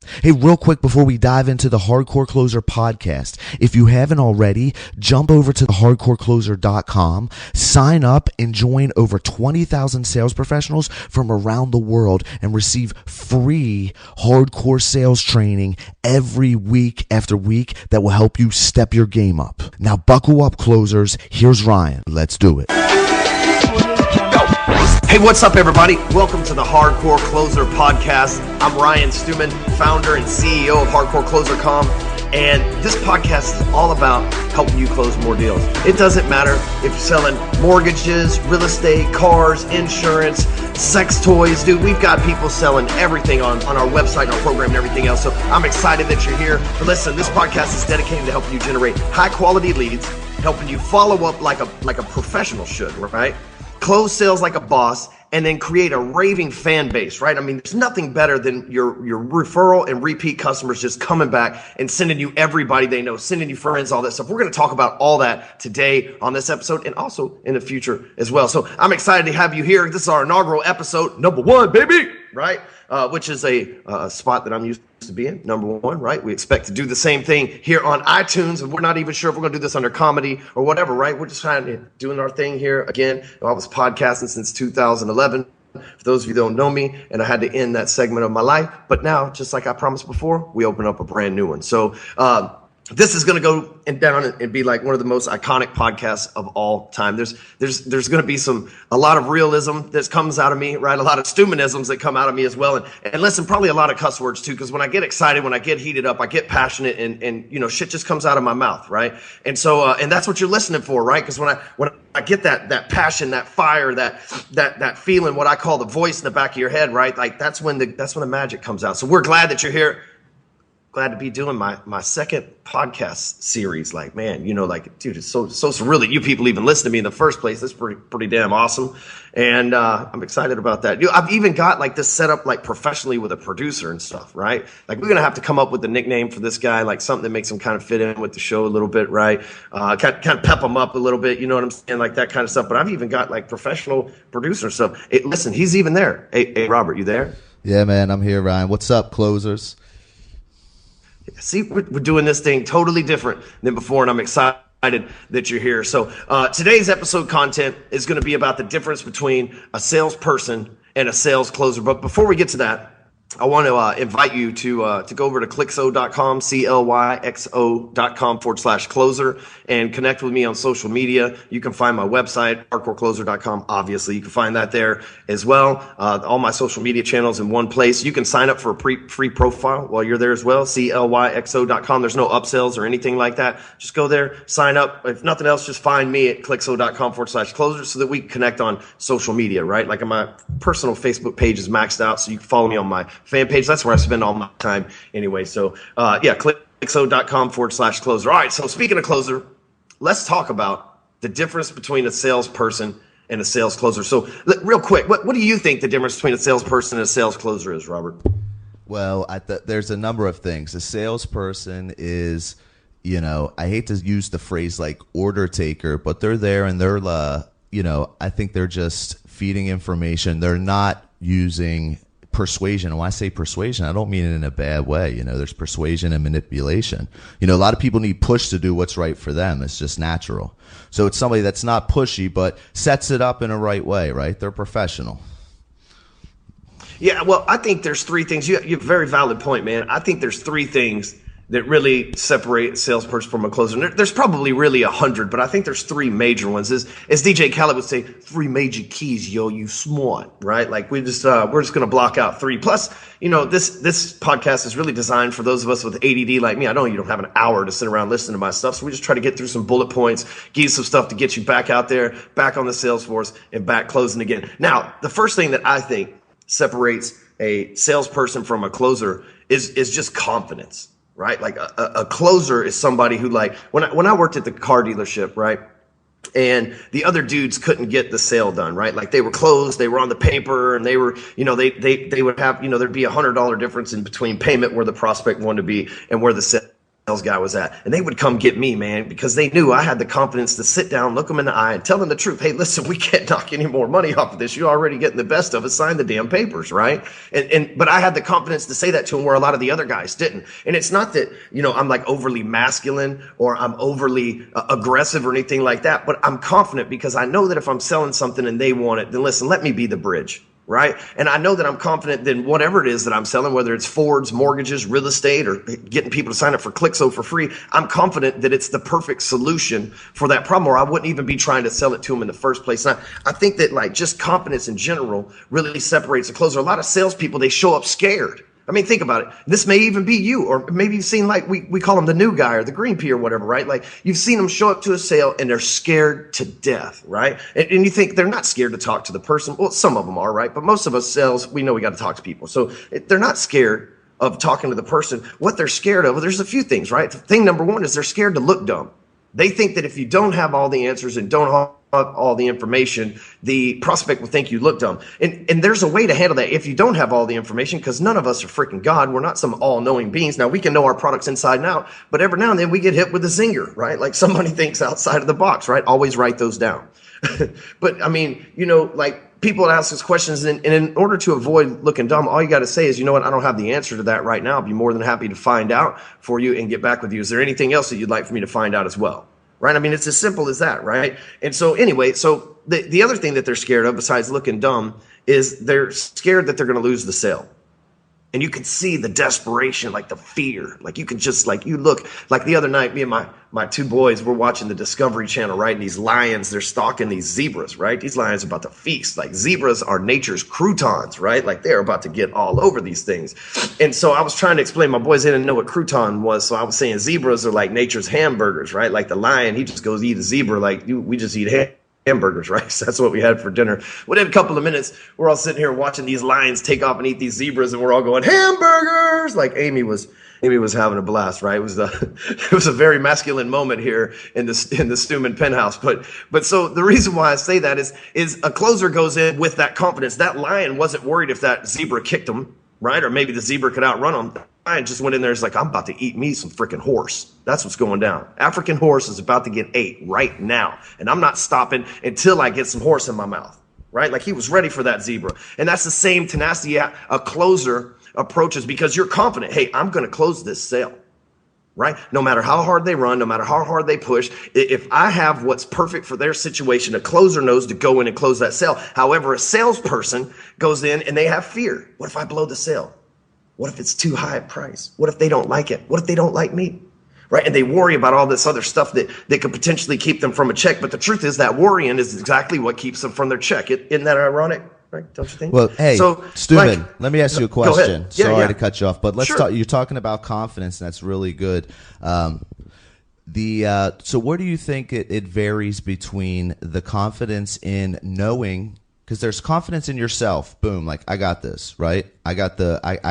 Hey, real quick before we dive into the Hardcore Closer podcast, if you haven't already, jump over to hardcorecloser.com, sign up, and join over 20,000 sales professionals from around the world and receive free hardcore sales training every week after week that will help you step your game up. Now, buckle up, closers. Here's Ryan. Let's do it. Hey, what's up, everybody? Welcome to the Hardcore Closer podcast. I'm Ryan Stewman, founder and CEO of HardcoreCloser.com, and this podcast is all about helping you close more deals. It doesn't matter if you're selling mortgages, real estate, cars, insurance, sex toys. Dude, we've got people selling everything on our website, our program, and everything else. So I'm excited that you're here. But listen, this podcast is dedicated to helping you generate high-quality leads, helping you follow up like a professional should, right? Close sales like a boss, and then create a raving fan base, right? I mean, there's nothing better than your referral and repeat customers just coming back and sending you everybody they know, sending you friends, all that stuff. We're going to talk about all that today on this episode and also in the future as well. So I'm excited to have you here. This is our inaugural episode, number 1, baby, right? Which is a spot that I'm used to being, number 1, right? We expect to do the same thing here on iTunes, and we're not even sure if we're going to do this under comedy or whatever, right? We're just kind of doing our thing here. Again, I was podcasting since 2011. For those of you who don't know me, and I had to end that segment of my life. But now, just like I promised before, we open up a brand new one. So this is going to go down and be like one of the most iconic podcasts of all time. There's going to be a lot of realism that comes out of me, right? A lot of Stewmanisms that come out of me as well. And listen, probably a lot of cuss words too, because when I get excited, when I get heated up, I get passionate and you know, shit just comes out of my mouth, right? And so, and that's what you're listening for, right? Because when I get that passion, that fire, that feeling, what I call the voice in the back of your head, right? Like that's when the magic comes out. So we're glad that you're here. Glad to be doing my second podcast series. Like, man, you know, like, dude, it's so surreal that you people even listen to me in the first place. That's pretty damn awesome. And I'm excited about that. I've even got like this set up like professionally with a producer and stuff, right? Like we're going to have to come up with a nickname for this guy, like something that makes him kind of fit in with the show a little bit, right? Kind of pep him up a little bit, you know what I'm saying? Like that kind of stuff. But I've even got like professional producer stuff. Hey, listen, he's even there. Hey, Robert, you there? Yeah, man, I'm here, Ryan. What's up, closers? See, we're doing this thing totally different than before, and I'm excited that you're here. So today's episode content is going to be about the difference between a salesperson and a sales closer. But before we get to that, I want to invite you to go over to Clyxo.com, Clyxo.com/closer, and connect with me on social media. You can find my website, hardcorecloser.com. Obviously, you can find that there as well. All my social media channels in one place. You can sign up for a free profile while you're there as well, Clyxo.com. There's no upsells or anything like that. Just go there, sign up. If nothing else, just find me at Clyxo.com/closer so that we can connect on social media, right? Like my personal Facebook page is maxed out, so you can follow me on my fan page. That's where I spend all my time anyway. So yeah, Clyxo.com/closer. All right, so speaking of closer, let's talk about the difference between a salesperson and a sales closer. So real quick, what do you think the difference between a salesperson and a sales closer is, Robert? Well, there's a number of things. A salesperson is, you know, I hate to use the phrase like order taker, but they're there and they're, you know, I think they're just feeding information. They're not using persuasion. And when I say persuasion, I don't mean it in a bad way. You know, there's persuasion and manipulation. You know, a lot of people need push to do what's right for them. It's just natural. So it's somebody that's not pushy, but sets it up in a right way, right? They're professional. Yeah, well, I think there's 3 things. You have a very valid point, man. I think there's 3 things that really separate a salesperson from a closer. There's probably really 100, but I think there's 3 major ones. As DJ Khaled would say, 3 major keys, yo, you smart, right? Like we're just gonna block out 3. Plus, you know, this podcast is really designed for those of us with ADD like me. I know you don't have an hour to sit around listening to my stuff, so we just try to get through some bullet points, give you some stuff to get you back out there, back on the sales force, and back closing again. Now, the first thing that I think separates a salesperson from a closer is just confidence. Right? Like a closer is somebody who, like, when I worked at the car dealership, right? And the other dudes couldn't get the sale done, right? Like they were closed, they were on the paper, and they were, you know, they would have, you know, there'd be $100 difference in between payment where the prospect wanted to be and where the guy was at, and they would come get me, man, because they knew I had the confidence to sit down, look them in the eye, and tell them the truth. Hey, listen, we can't knock any more money off of this. You're already getting the best of it. Sign the damn papers, right? But I had the confidence to say that to them, where a lot of the other guys didn't. And it's not that, I'm like overly masculine or I'm overly aggressive or anything like that, but I'm confident because I know that if I'm selling something and they want it, then listen, let me be the bridge. Right. And I know that I'm confident that whatever it is that I'm selling, whether it's Fords, mortgages, real estate, or getting people to sign up for Clyxo for free, I'm confident that it's the perfect solution for that problem, or I wouldn't even be trying to sell it to them in the first place. And I think that like just confidence in general really separates a closer. A lot of salespeople, they show up scared. I mean, think about it. This may even be you, or maybe you've seen like we call them the new guy or the green pea or whatever, right? Like you've seen them show up to a sale and they're scared to death, right? And you think they're not scared to talk to the person. Well, some of them are, right? But most of us sales, we know we got to talk to people. So they're not scared of talking to the person. What they're scared of, well, there's a few things, right? Thing number one is they're scared to look dumb. They think that if you don't have all the answers and don't have all the information, the prospect will think you look dumb. And there's a way to handle that if you don't have all the information, because none of us are freaking God. We're not some all-knowing beings. Now, we can know our products inside and out, but every now and then we get hit with a zinger, right? Like somebody thinks outside of the box, right? Always write those down. But I mean, like people ask us questions, and in order to avoid looking dumb, all you got to say is, you know what, I don't have the answer to that right now. I'll be more than happy to find out for you and get back with you. Is there anything else that you'd like for me to find out as well? Right? I mean, it's as simple as that, right? And so anyway, so the other thing that they're scared of besides looking dumb is they're scared that they're going to lose the sale. And you can see the desperation, like the fear. Like you can just like, you look like the other night, me and my two boys were watching the Discovery Channel, right? And these lions, they're stalking these zebras, right? These lions are about to feast. Like zebras are nature's croutons, right? Like they're about to get all over these things. And so I was trying to explain, my boys didn't know what crouton was. So I was saying zebras are like nature's hamburgers, right? Like the lion, he just goes eat a zebra. Like we just eat hamburgers, right? So that's what we had for dinner. Within a couple of minutes, we're all sitting here watching these lions take off and eat these zebras, and we're all going, hamburgers! Like Amy was having a blast, right? It was a very masculine moment here in the Stewman penthouse. But so the reason why I say that is a closer goes in with that confidence. That lion wasn't worried if that zebra kicked him, right? Or maybe the zebra could outrun him. The lion just went in there. It's like, I'm about to eat me some freaking horse. That's what's going down. African horse is about to get ate right now. And I'm not stopping until I get some horse in my mouth, right? Like he was ready for that zebra. And that's the same tenacity a closer approaches, because you're confident, hey, I'm going to close this sale, right? No matter how hard they run, no matter how hard they push, if I have what's perfect for their situation, a closer knows to go in and close that sale. However, a salesperson goes in and they have fear. What if I blow the sale? What if it's too high a price? What if they don't like it? What if they don't like me? Right? And they worry about all this other stuff that could potentially keep them from a check. But the truth is that worrying is exactly what keeps them from their check. Isn't that ironic? Right? Don't you think? Well, hey, so, Stewman, let me ask you a question. Sorry to cut you off, but let's talk. You're talking about confidence, and that's really good. So where do you think it varies between the confidence in knowing, because there's confidence in yourself, boom, like I got this, right? I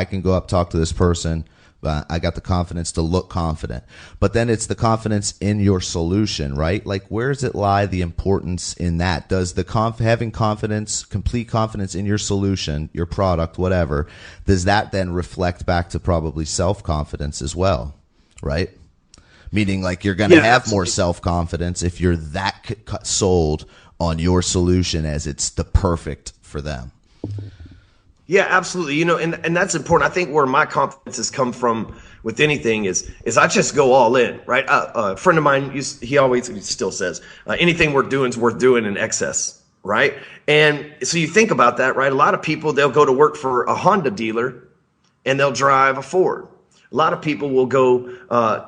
can go up, talk to this person. I got the confidence to look confident. But then it's the confidence in your solution, right? Like, where does it lie, the importance in that? Does the having confidence, complete confidence in your solution, your product, whatever, does that then reflect back to probably self-confidence as well, right? Meaning, like, you're going to have more self-confidence if you're that sold on your solution as it's the perfect for them. Yeah, absolutely. And that's important. I think where my confidence has come from with anything is I just go all in, right? A friend of mine, he still says, anything worth doing is worth doing in excess, right? And so you think about that, right? A lot of people, they'll go to work for a Honda dealer and they'll drive a Ford. A lot of people will go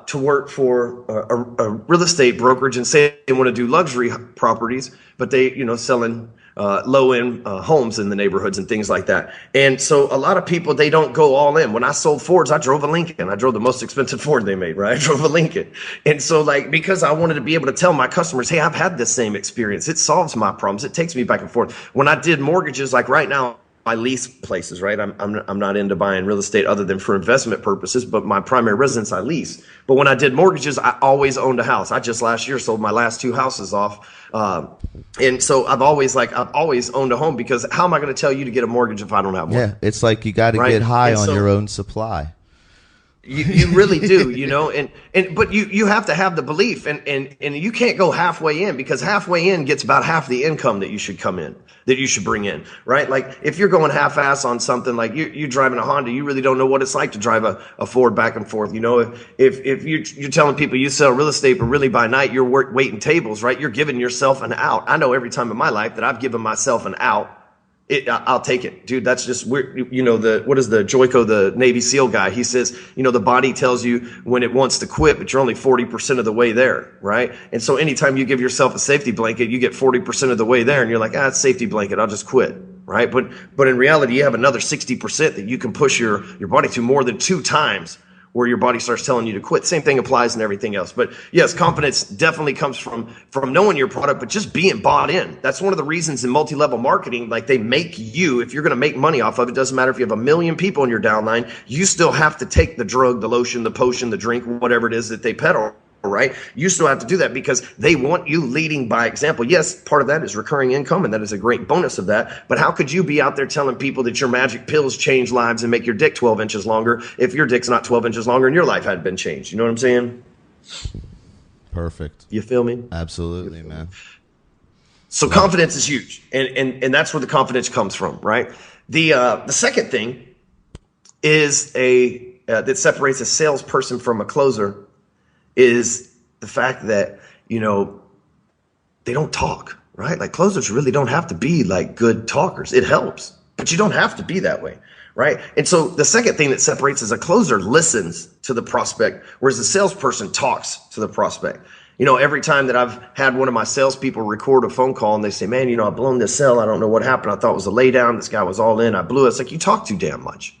to work for a real estate brokerage and say they want to do luxury properties, but they, selling low-end homes in the neighborhoods and things like that. And so a lot of people, they don't go all in. When I sold Fords, I drove a Lincoln. I drove the most expensive Ford they made, right? I drove a Lincoln. And so because I wanted to be able to tell my customers, hey, I've had this same experience. It solves my problems. It takes me back and forth. When I did mortgages, like right now, I lease places, right? I'm not into buying real estate other than for investment purposes, but my primary residence I lease. But when I did mortgages, I always owned a house. I just last year sold my last 2 houses off. And so I've always owned a home, because how am I going to tell you to get a mortgage if I don't have one? Yeah, it's like you got to get high on your own supply. You really do, but you have to have the belief, and you can't go halfway in, because halfway in gets about half the income that you should bring in, right? Like if you're going half-ass on something, like you're driving a Honda, you really don't know what it's like to drive a Ford back and forth. If you're telling people you sell real estate, but really by night you're waiting tables, right? You're giving yourself an out. I know every time in my life that I've given myself an out, I'll take it, dude. That's just weird. What is the Joico, the Navy SEAL guy? He says, the body tells you when it wants to quit, but you're only 40% of the way there, right? And so anytime you give yourself a safety blanket, you get 40% of the way there, and you're like, it's safety blanket, I'll just quit, right? But in reality, you have another 60% that you can push your body to more than 2 times where your body starts telling you to quit. Same thing applies in everything else. But yes, confidence definitely comes from knowing your product, but just being bought in. That's one of the reasons in multi-level marketing, like they make you, if you're going to make money off of it, doesn't matter if you have 1 million people in your downline, you still have to take the drug, the lotion, the potion, the drink, whatever it is that they peddle. Right? You still have to do that because they want you leading by example. Yes, part of that is recurring income, and that is a great bonus of that. But how could you be out there telling people that your magic pills change lives and make your dick 12 inches longer if your dick's not 12 inches longer and your life hadn't been changed? You know what I'm saying? Perfect. You feel me? Absolutely, man. So confidence is huge, and that's where the confidence comes from, right? The second thing is that separates a salesperson from a closer is the fact that, they don't talk, right? Like closers really don't have to be like good talkers. It helps, but you don't have to be that way, right? And so the second thing that separates is a closer listens to the prospect, whereas the salesperson talks to the prospect. Every time that I've had one of my salespeople record a phone call and they say, man, I've blown this sale. I don't know what happened. I thought it was a lay down. This guy was all in. I blew it. It's like, you talk too damn much.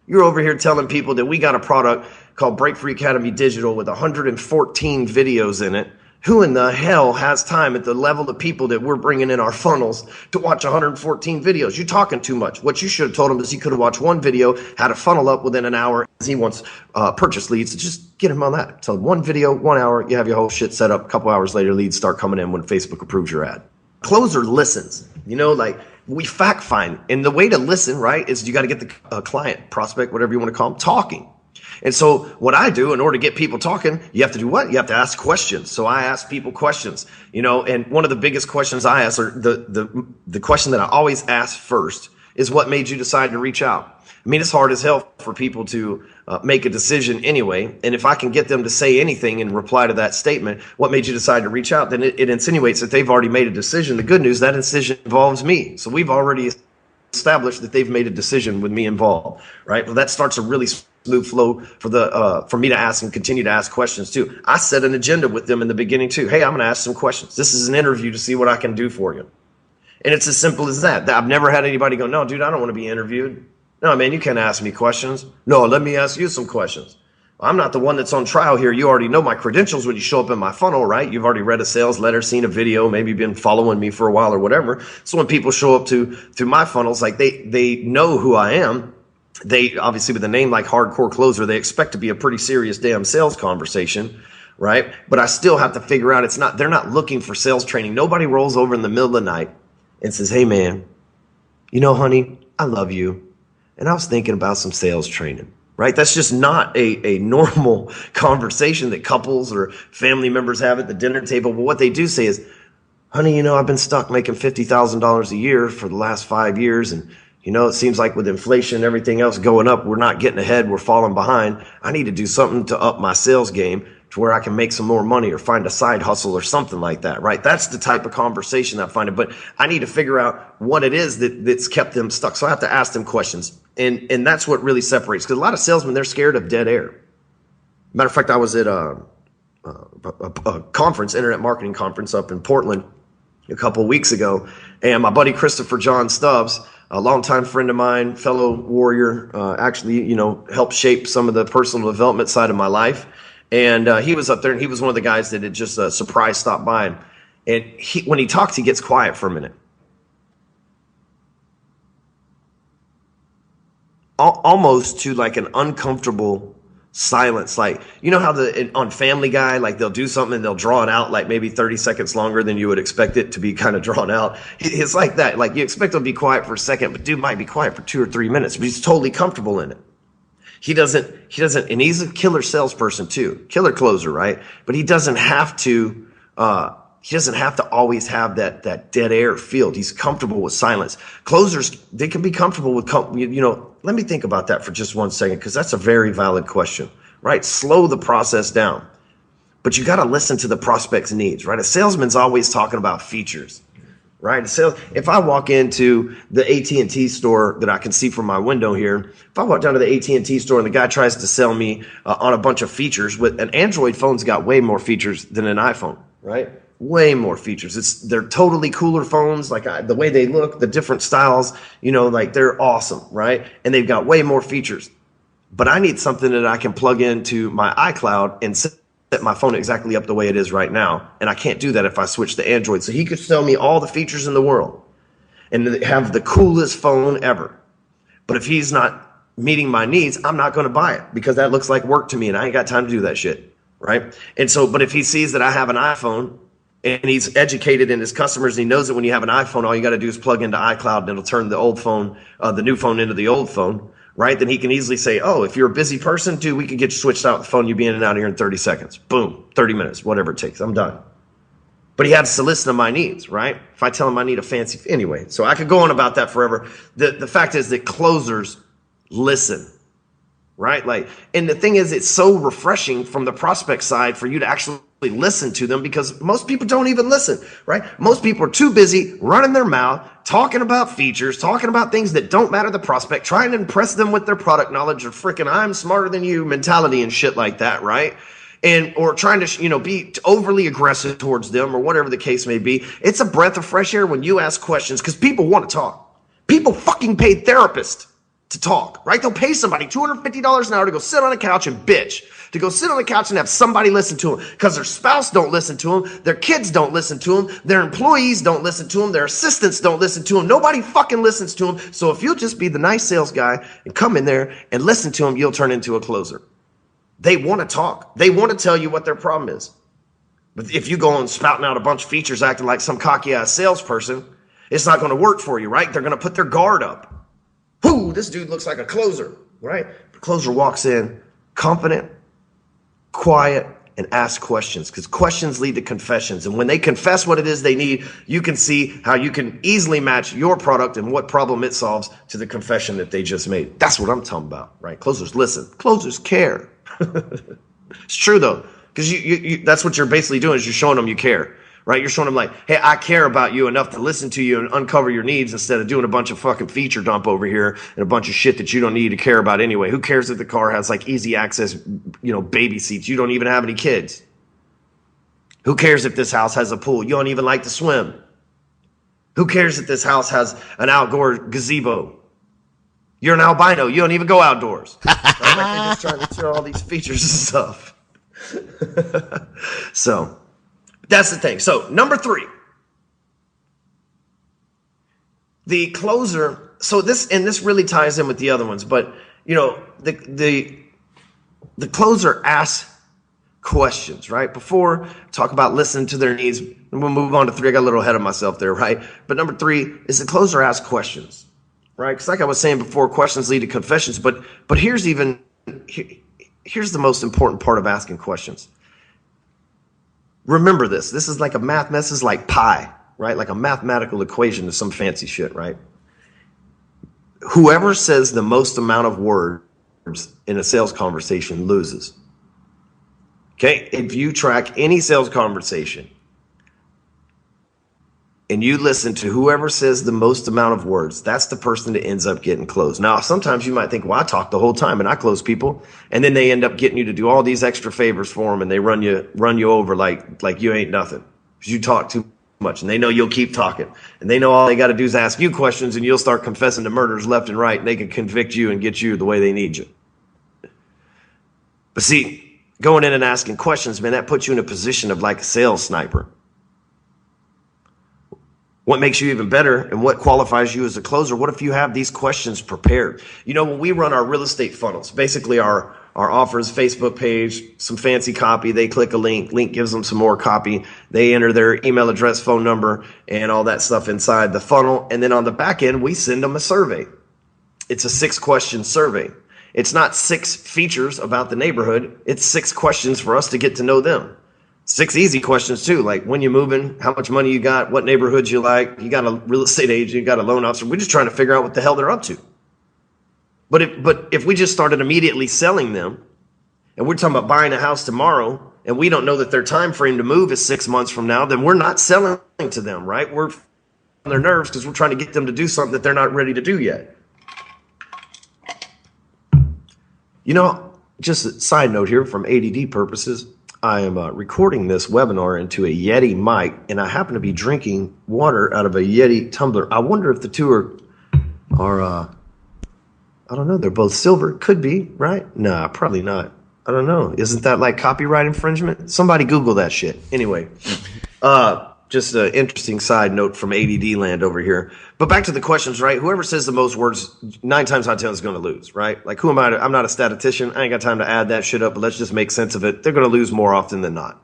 You're over here telling people that we got a product called Break Free Academy Digital with 114 videos in it. Who in the hell has time at the level of people that we're bringing in our funnels to watch 114 videos? You're talking too much. What you should have told him is he could have watched one video, had a funnel up within an hour. He wants purchase leads. So just get him on that. So one video, 1 hour, you have your whole shit set up. A couple hours later, leads start coming in when Facebook approves your ad. Closer listens, like we fact find. And the way to listen, right, is you got to get the client, prospect, whatever you want to call them, talking. And so what I do in order to get people talking, you have to do what? You have to ask questions. So I ask people questions, and one of the biggest questions I ask, or the question that I always ask first, is what made you decide to reach out? I mean, it's hard as hell for people to make a decision anyway. And if I can get them to say anything in reply to that statement, what made you decide to reach out? Then it insinuates that they've already made a decision. The good news, that decision involves me. So we've already established that they've made a decision with me involved, right? Well, that starts a really smooth flow for me to ask and continue to ask questions too. I set an agenda with them in the beginning too. Hey, I'm going to ask some questions. This is an interview to see what I can do for you. And it's as simple as that. I've never had anybody go, no, dude, I don't want to be interviewed. No, man, you can't ask me questions. No, let me ask you some questions. I'm not the one that's on trial here. You already know my credentials when you show up in my funnel, right? You've already read a sales letter, seen a video, maybe been following me for a while or whatever. So when people show up to my funnels, like they know who I am. They obviously, with a name like Hardcore Closer, they expect to be a pretty serious damn sales conversation, right? But I still have to figure out they're not looking for sales training. Nobody rolls over in the middle of the night and says, hey man, honey, I love you. And I was thinking about some sales training, right? That's just not a normal conversation that couples or family members have at the dinner table. But what they do say is, honey, I've been stuck making $50,000 a year for the last 5 years. And, it seems like with inflation and everything else going up, we're not getting ahead. We're falling behind. I need to do something to up my sales game to where I can make some more money or find a side hustle or something like that, right? That's the type of conversation I find it. But I need to figure out what it is that's kept them stuck. So I have to ask them questions. And that's what really separates. Because a lot of salesmen, they're scared of dead air. Matter of fact, I was at a conference, internet marketing conference up in Portland a couple of weeks ago. And my buddy Christopher John Stubbs, a longtime friend of mine, fellow warrior, actually, helped shape some of the personal development side of my life. And he was up there, and he was one of the guys that had just surprise stopped by. And when he talks, he gets quiet for a minute. Almost to like an uncomfortable silence. Like, how on Family Guy, like they'll do something and they'll draw it out like maybe 30 seconds longer than you would expect it to be kind of drawn out. It's like that. Like you expect him to be quiet for a second, but dude might be quiet for 2 or 3 minutes, but he's totally comfortable in it. And he's a killer salesperson too, killer closer, right? But he doesn't have to always have that dead air field. He's comfortable with silence. Closers, they can be comfortable with, let me think about that for just 1 second, because that's a very valid question, right? Slow the process down. But you got to listen to the prospect's needs, right? A salesman's always talking about features, right? If I walk into the AT&T store that I can see from my window here, if I walk down to the AT&T store and the guy tries to sell me on a bunch of features, with an Android phone's got way more features than an iPhone, right? Way more features. They're totally cooler phones, like the way they look, the different styles, like they're awesome, right? And they've got way more features. But I need something that I can plug into my iCloud and set my phone exactly up the way it is right now. And I can't do that if I switch to Android. So he could sell me all the features in the world and have the coolest phone ever. But if he's not meeting my needs, I'm not going to buy it, because that looks like work to me and I ain't got time to do that shit, right? And so, but if he sees that I have an iPhone and he's educated in his customers and he knows that when you have an iPhone, all you got to do is plug into iCloud and it'll turn the old phone, the new phone into the old phone, right? Then he can easily say, oh, if you're a busy person, dude, we could get you switched out the phone. You'll be in and out of here in 30 seconds. Boom, 30 minutes, whatever it takes. I'm done. But he has to listen to my needs, right? If I tell him I need a fancy, anyway. So I could go on about that forever. The fact is that closers listen, right? And the thing is, it's so refreshing from the prospect side for you to actually listen to them, because most people don't even listen, right? Most people are too busy running their mouth, talking about features, talking about things that don't matter to the prospect, trying to impress them with their product knowledge or freaking I'm smarter than you mentality and shit like that, right? Or trying to, be overly aggressive towards them or whatever the case may be. It's a breath of fresh air when you ask questions, because people want to talk. People fucking pay therapists to talk, right? They'll pay somebody $250 an hour to go sit on a couch and bitch, to go sit on the couch and have somebody listen to them, because their spouse don't listen to them, their kids don't listen to them, their employees don't listen to them, their assistants don't listen to them, nobody fucking listens to them. So if you'll just be the nice sales guy and come in there and listen to them, you'll turn into a closer. They want to talk. They want to tell you what their problem is. But if you go on spouting out a bunch of features acting like some cocky ass salesperson, it's not going to work for you, right? They're going to put their guard up. Whoo, this dude looks like a closer, right? The closer walks in confident, quiet, and asks questions, because questions lead to confessions. And when they confess what it is they need, you can see how you can easily match your product and what problem it solves to the confession that they just made. That's what I'm talking about, right? Closers listen. Closers care. It's true, though, because you that's what you're basically doing, is you're showing them you care. Right? You're showing them like, hey, I care about you enough to listen to you and uncover your needs, instead of doing a bunch of fucking feature dump over here and a bunch of shit that you don't need to care about anyway. Who cares if the car has like easy access, baby seats? You don't even have any kids. Who cares if this house has a pool? You don't even like to swim. Who cares if this house has an outdoor gazebo? You're an albino. You don't even go outdoors. Right? Like they're just trying to throw all these features and stuff. So that's the thing. So number 3, the closer. So this really ties in with the other ones, but the closer asks questions, right? Before talk about listening to their needs, and we'll move on to 3. I got a little ahead of myself there, right? But number 3 is the closer asks questions, right? Because like I was saying before, questions lead to confessions. But here's the most important part of asking questions. Remember this. This is like a this is like pi, right? Like a mathematical equation to some fancy shit, right? Whoever says the most amount of words in a sales conversation loses. Okay? If you track any sales conversation and you listen to whoever says the most amount of words, that's the person that ends up getting closed. Now, sometimes you might think, well, I talk the whole time and I close people, and then they end up getting you to do all these extra favors for them, and they run you over like you ain't nothing, because you talk too much, and they know you'll keep talking, and they know all they got to do is ask you questions, and you'll start confessing to murders left and right, and they can convict you and get you the way they need you. But see, going in and asking questions, man, that puts you in a position of like a sales sniper. What makes you even better and what qualifies you as a closer? What if you have these questions prepared? When we run our real estate funnels, basically our offers, Facebook page, some fancy copy, they click a link gives them some more copy. They enter their email address, phone number, and all that stuff inside the funnel. And then on the back end, we send them a survey. It's a 6-question survey. It's not 6 features about the neighborhood. It's 6 questions for us to get to know them. 6 easy questions too, like when you moving, how much money you got, what neighborhoods you like, you got a real estate agent, you got a loan officer. We're just trying to figure out what the hell they're up to. But if we just started immediately selling them, and we're talking about buying a house tomorrow, and we don't know that their time frame to move is 6 months from now, then we're not selling to them, right? We're on their nerves because we're trying to get them to do something that they're not ready to do yet. You know, just a side note here from ADD purposes, I am recording this webinar into a Yeti mic, and I happen to be drinking water out of a Yeti tumbler. I wonder if the two are I don't know, they're both silver. Could be, right? Nah, probably not. I don't know. Isn't that like copyright infringement? Somebody Google that shit. Anyway, just an interesting side note from ADD land over here. But back to the questions, right? Whoever says the most words 9 times out of 10 is going to lose, right? Like, who am I? I'm not a statistician. I ain't got time to add that shit up, but let's just make sense of it. They're going to lose more often than not.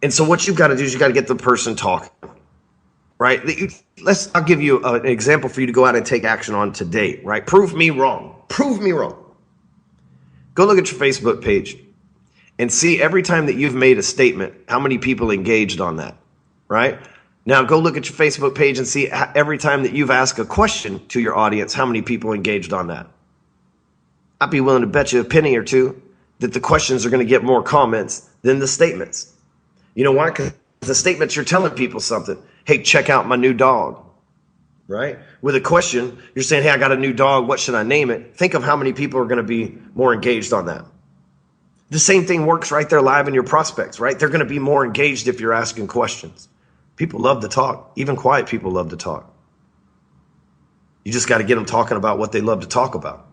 And so what you've got to do is you got to get the person talking, right? I'll give you an example for you to go out and take action on today, right? Prove me wrong. Prove me wrong. Go look at your Facebook page and see every time that you've made a statement, how many people engaged on that, right? Now go look at your Facebook page and see every time that you've asked a question to your audience, how many people engaged on that. I'd be willing to bet you a penny or two that the questions are going to get more comments than the statements. You know why? Because the statements, you're telling people something. Hey, check out my new dog, right? With a question, you're saying, hey, I got a new dog. What should I name it? Think of how many people are going to be more engaged on that. The same thing works right there live in your prospects, right? They're going to be more engaged if you're asking questions. People love to talk. Even quiet people love to talk. You just got to get them talking about what they love to talk about.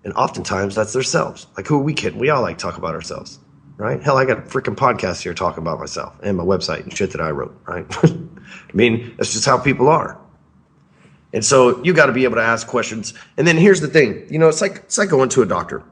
And oftentimes that's themselves. Like, who are we kidding? We all like to talk about ourselves, right? Hell, I got a freaking podcast here talking about myself and my website and shit that I wrote, right? I mean, that's just how people are. And so you got to be able to ask questions. And then here's the thing, you know, it's like going to a doctor.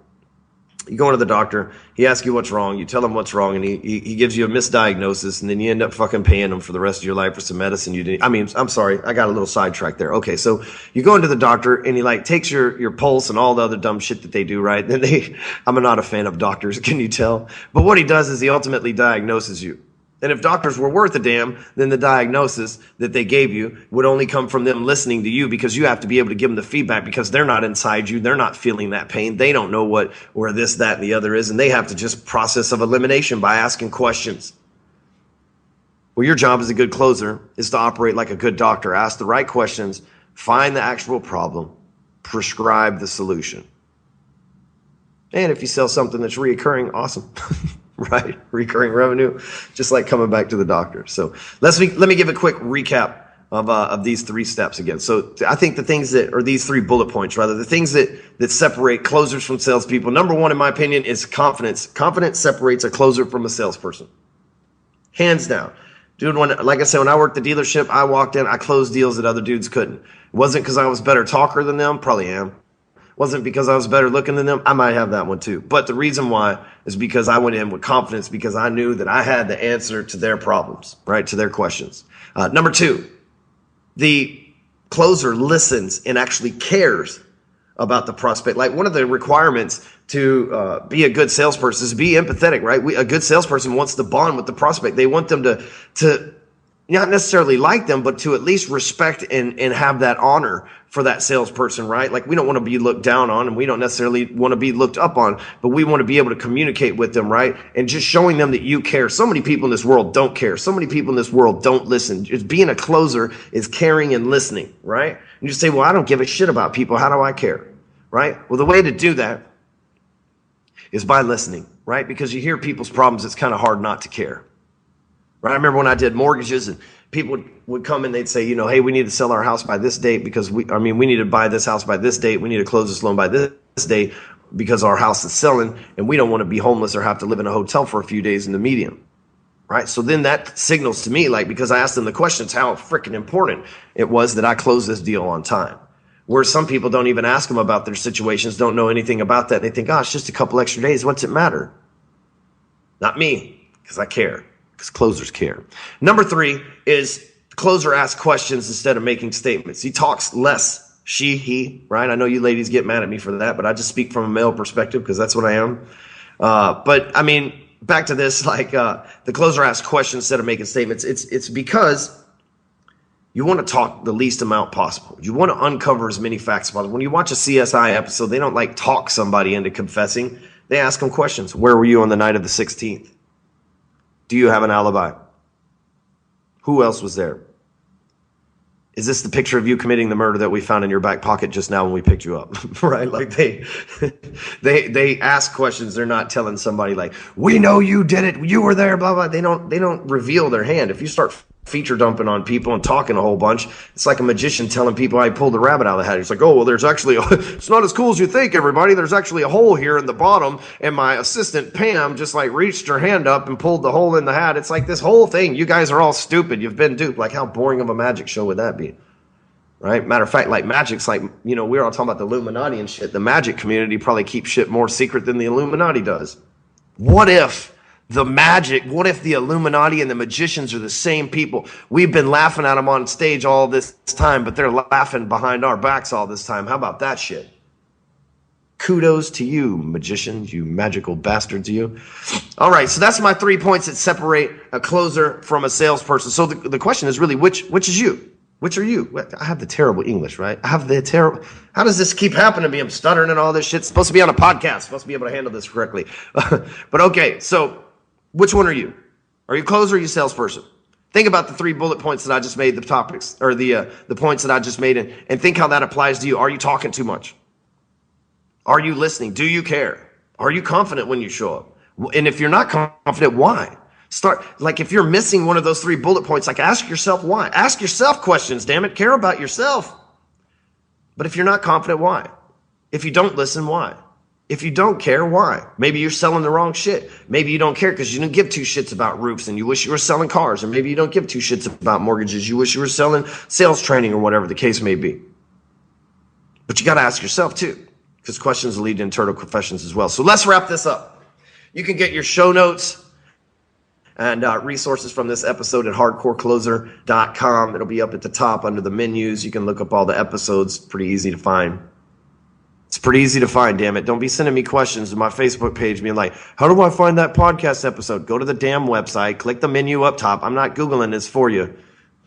You go into the doctor, he asks you what's wrong, you tell him what's wrong, and he gives you a misdiagnosis, and then you end up fucking paying him for the rest of your life for some medicine you didn't. I mean, I'm sorry, I got a little sidetracked there. Okay, so you go into the doctor, and he like takes your pulse and all the other dumb shit that they do, right? Then I'm not a fan of doctors, can you tell? But what he does is he ultimately diagnoses you. And if doctors were worth a damn, then the diagnosis that they gave you would only come from them listening to you, because you have to be able to give them the feedback, because they're not inside you. They're not feeling that pain. They don't know where this, that, and the other is. And they have to just process of elimination by asking questions. Well, your job as a good closer is to operate like a good doctor. Ask the right questions, find the actual problem, prescribe the solution. And if you sell something that's reoccurring, awesome. Right? Recurring revenue, just like coming back to the doctor. So let me give a quick recap of these 3 steps again. So I think the things that, or these 3 bullet points rather, the things that separate closers from salespeople. Number 1, in my opinion, is confidence. Confidence separates a closer from a salesperson. Hands down. Dude, like I said, when I worked the dealership, I walked in, I closed deals that other dudes couldn't. It wasn't because I was a better talker than them, probably am. Wasn't because I was better looking than them. I might have that one too. But the reason why is because I went in with confidence, because I knew that I had the answer to their problems, right? To their questions. Number 2, the closer listens and actually cares about the prospect. Like, one of the requirements to be a good salesperson is to be empathetic, right? A good salesperson wants to bond with the prospect. They want them to not necessarily like them, but to at least respect and have that honor for that salesperson, right? Like, we don't want to be looked down on, and we don't necessarily want to be looked up on, but we want to be able to communicate with them, right? And just showing them that you care. So many people in this world don't care. So many people in this world don't listen. Just being a closer is caring and listening, right? And you say, well, I don't give a shit about people. How do I care, right? Well, the way to do that is by listening, right? Because you hear people's problems, it's kind of hard not to care. Right? I remember when I did mortgages, and people would come and they'd say, you know, hey, we need to sell our house by this date because we need to buy this house by this date. We need to close this loan by this date because our house is selling, and we don't want to be homeless or have to live in a hotel for a few days in the medium. Right? So then that signals to me, like, because I asked them the questions, how freaking important it was that I close this deal on time. Where some people don't even ask them about their situations, don't know anything about that. They think, oh, it's just a couple extra days. What's it matter? Not me, because I care. Because closers care. Number 3 is the closer asks questions instead of making statements. He talks less she, he, right? I know you ladies get mad at me for that, but I just speak from a male perspective because that's what I am. But I mean, back to this, like the closer asks questions instead of making statements. It's because you want to talk the least amount possible. You want to uncover as many facts as possible. When you watch a CSI episode, they don't like talk somebody into confessing. They ask them questions. Where were you on the night of the 16th? Do you have an alibi? Who else was there? Is this the picture of you committing the murder that we found in your back pocket just now when we picked you up? Right? Like they ask questions. They're not telling somebody like, we know you did it. You were there, blah, blah. They don't reveal their hand. If you start feature dumping on people and talking a whole bunch, it's like a magician telling people I pulled the rabbit out of the hat. He's like, oh, well, there's actually, it's not as cool as you think, everybody. There's actually a hole here in the bottom. And my assistant, Pam, just like reached her hand up and pulled the hole in the hat. It's like this whole thing. You guys are all stupid. You've been duped. Like, how boring of a magic show would that be? Right? Matter of fact, like magic's like, you know, we're all talking about the Illuminati and shit. The magic community probably keeps shit more secret than the Illuminati does. What if the Illuminati and the magicians are the same people? We've been laughing at them on stage all this time, but they're laughing behind our backs all this time. How about that shit? Kudos to you, magicians, you magical bastards, you. All right, so that's my 3 points that separate a closer from a salesperson. So the question is really, which is you? Which are you? I have the terrible English, right? How does this keep happening to me? I'm stuttering and all this shit. It's supposed to be on a podcast. Supposed to be able to handle this correctly. But okay, so which one are you? Are you closer or are you salesperson? Think about the 3 bullet points that I just made, the topics, or the points that I just made, and think how that applies to you. Are you talking too much? Are you listening? Do you care? Are you confident when you show up? And if you're not confident, why? Like if you're missing one of those 3 bullet points, like ask yourself why. Ask yourself questions, damn it. Care about yourself. But if you're not confident, why? If you don't listen, why? If you don't care, why? Maybe you're selling the wrong shit. Maybe you don't care because you don't give 2 shits about roofs and you wish you were selling cars. Or maybe you don't give 2 shits about mortgages. You wish you were selling sales training or whatever the case may be. But you got to ask yourself too, because questions lead to internal confessions as well. So let's wrap this up. You can get your show notes and resources from this episode at hardcorecloser.com. It'll be up at the top under the menus. You can look up all the episodes. Pretty easy to find. It's pretty easy to find, damn it. Don't be sending me questions to my Facebook page being like, how do I find that podcast episode? Go to the damn website, click the menu up top. I'm not Googling this for you.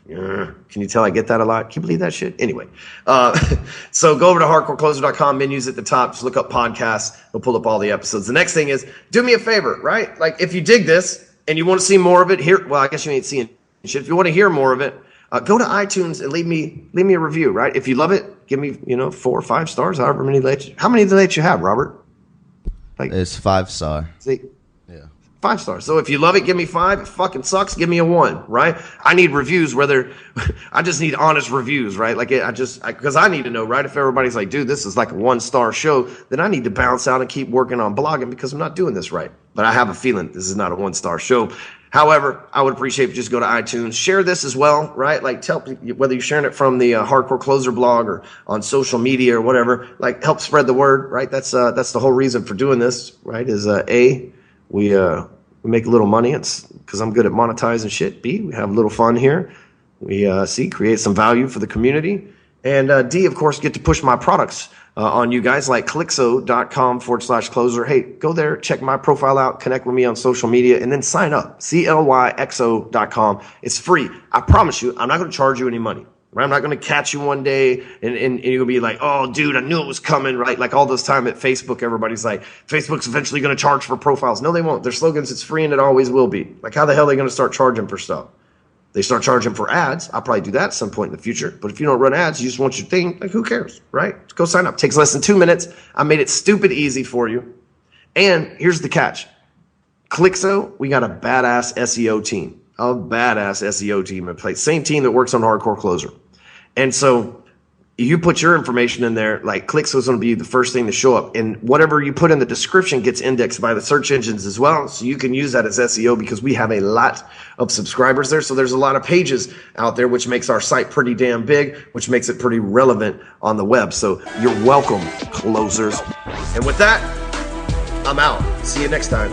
Can you tell I get that a lot? Can you believe that shit? Anyway, so go over to hardcorecloser.com, menus at the top. Just look up podcasts. We'll pull up all the episodes. The next thing is, do me a favor, right? Like if you dig this, and you want to see more of it, well, I guess you ain't seeing shit. If you want to hear more of it, go to iTunes and leave me a review, right? If you love it, give me, 4 or 5 stars, however many how many you have, Robert? Like it's 5-star. See? Yeah. 5 stars. So if you love it, give me 5. If it fucking sucks, give me a 1, right? I need reviews, I just need honest reviews, right? Like because I need to know, right? If everybody's like, dude, this is like a 1-star show, then I need to bounce out and keep working on blogging because I'm not doing this right. But I have a feeling this is not a 1-star show. However, I would appreciate if you just go to iTunes, share this as well, right? Like tell whether you're sharing it from the Hardcore Closer blog or on social media or whatever, like help spread the word, right? That's the whole reason for doing this, right? Is we make a little money. It's because I'm good at monetizing shit. B, we have a little fun here. We create some value for the community. And D, of course, get to push my products on you guys like Clyxo.com/closer. Hey, go there, check my profile out, connect with me on social media, and then sign up. Clyxo.com. It's free. I promise you, I'm not going to charge you any money. Right? I'm not going to catch you one day and you're going to be like, oh, dude, I knew it was coming, right? Like all this time at Facebook, everybody's like, Facebook's eventually going to charge for profiles. No, they won't. Their slogan's it's free and it always will be. Like how the hell are they going to start charging for stuff? They start charging for ads. I'll probably do that at some point in the future. But if you don't run ads, you just want your thing, like who cares, right? Go sign up. It takes less than 2 minutes. I made it stupid easy for you. And here's the catch. Clyxo, we got a badass SEO team. A badass SEO team in place. Same team that works on Hardcore Closer. And so you put your information in there, like Clyxo is going to be the first thing to show up. And whatever you put in the description gets indexed by the search engines as well. So you can use that as SEO because we have a lot of subscribers there. So there's a lot of pages out there, which makes our site pretty damn big, which makes it pretty relevant on the web. So you're welcome, closers. And with that, I'm out. See you next time.